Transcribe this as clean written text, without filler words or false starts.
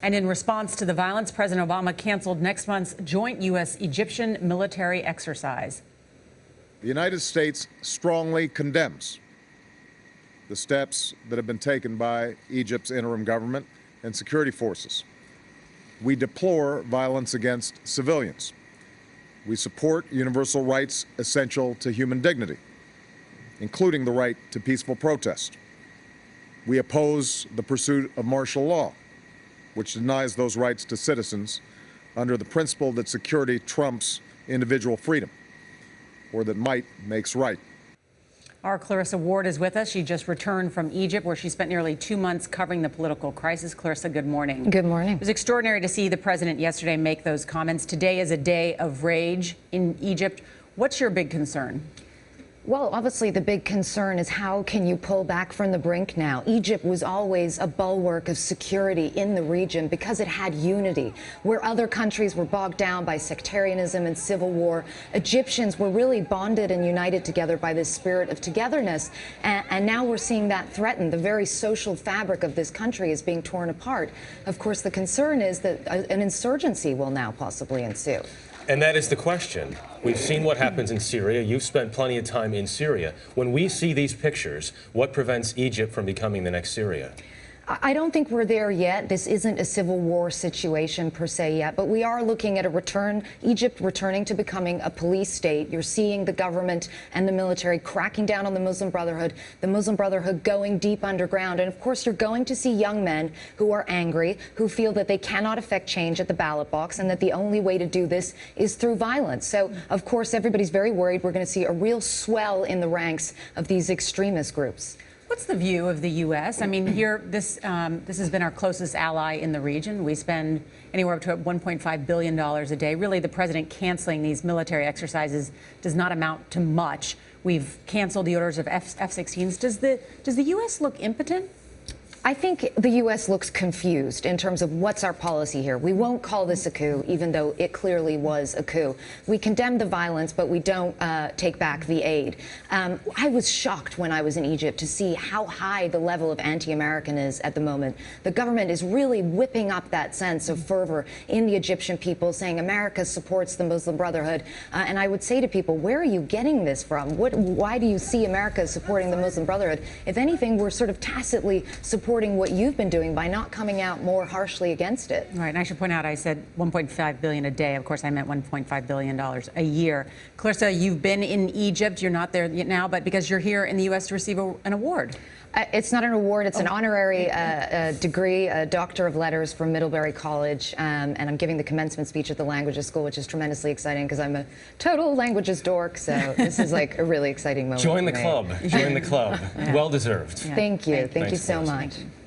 And in response to the violence, President Obama canceled next month's joint U.S.-Egyptian military exercise. The United States strongly condemns the steps that have been taken by Egypt's interim government and security forces. We deplore violence against civilians. We support universal rights essential to human dignity, including the right to peaceful protest. We oppose the pursuit of martial law, which denies those rights to citizens under the principle that security trumps individual freedom, or that might makes right. Our Clarissa Ward is with us. She just returned from Egypt, where she spent nearly 2 months covering the political crisis. Clarissa, good morning. Good morning. It was extraordinary to see the president yesterday make those comments. Today is a day of rage in Egypt. What's your big concern? Well, obviously, the big concern is how can you pull back from the brink now? Egypt was always a bulwark of security in the region because it had unity. Where other countries were bogged down by sectarianism and civil war, Egyptians were really bonded and united together by this spirit of togetherness. And now we're seeing that threatened. The very social fabric of this country is being torn apart. Of course, the concern is that an insurgency will now possibly ensue. And that is the question. We've seen what happens in Syria. You've spent plenty of time in Syria. When we see these pictures, what prevents Egypt from becoming the next Syria? I don't think we're there yet. This isn't a civil war situation per se yet, but we are looking at Egypt returning to becoming a police state. You're seeing the government and the military cracking down on the Muslim Brotherhood going deep underground. And of course, you're going to see young men who are angry, who feel that they cannot affect change at the ballot box and that the only way to do this is through violence. So, of course, everybody's very worried we're going to see a real swell in the ranks of these extremist groups. What's the view of the U.S.? I mean, here, this has been our closest ally in the region. We spend anywhere up to $1.5 billion a day. Really, the president canceling these military exercises does not amount to much. We've canceled the orders of F-16s. Does the U.S. look impotent? I think the U.S. looks confused in terms of what's our policy here. We won't call this a coup, even though it clearly was a coup. We condemn the violence, but we don't take back the aid. I was shocked when I was in Egypt to see how high the level of anti-American is at the moment. The government is really whipping up that sense of fervor in the Egyptian people, saying America supports the Muslim Brotherhood. And I would say to people, where are you getting this from? Why do you see America supporting the Muslim Brotherhood? If anything, we're sort of tacitly supporting what you've been doing by not coming out more harshly against it. Right, and I should point out I said $1.5 billion a day. Of course, I meant $1.5 billion a year. Clarissa, you've been in Egypt. You're not there yet now, but because you're here in the U.S. to receive an award. It's not an award. It's an honorary degree, a Doctor of Letters from Middlebury College, and I'm giving the commencement speech at the Languages School, which is tremendously exciting because I'm a total languages dork, so this is like a really exciting moment. Join the club. Join the club. Yeah. Well deserved. Thank you. Thank you so Clarissa. much.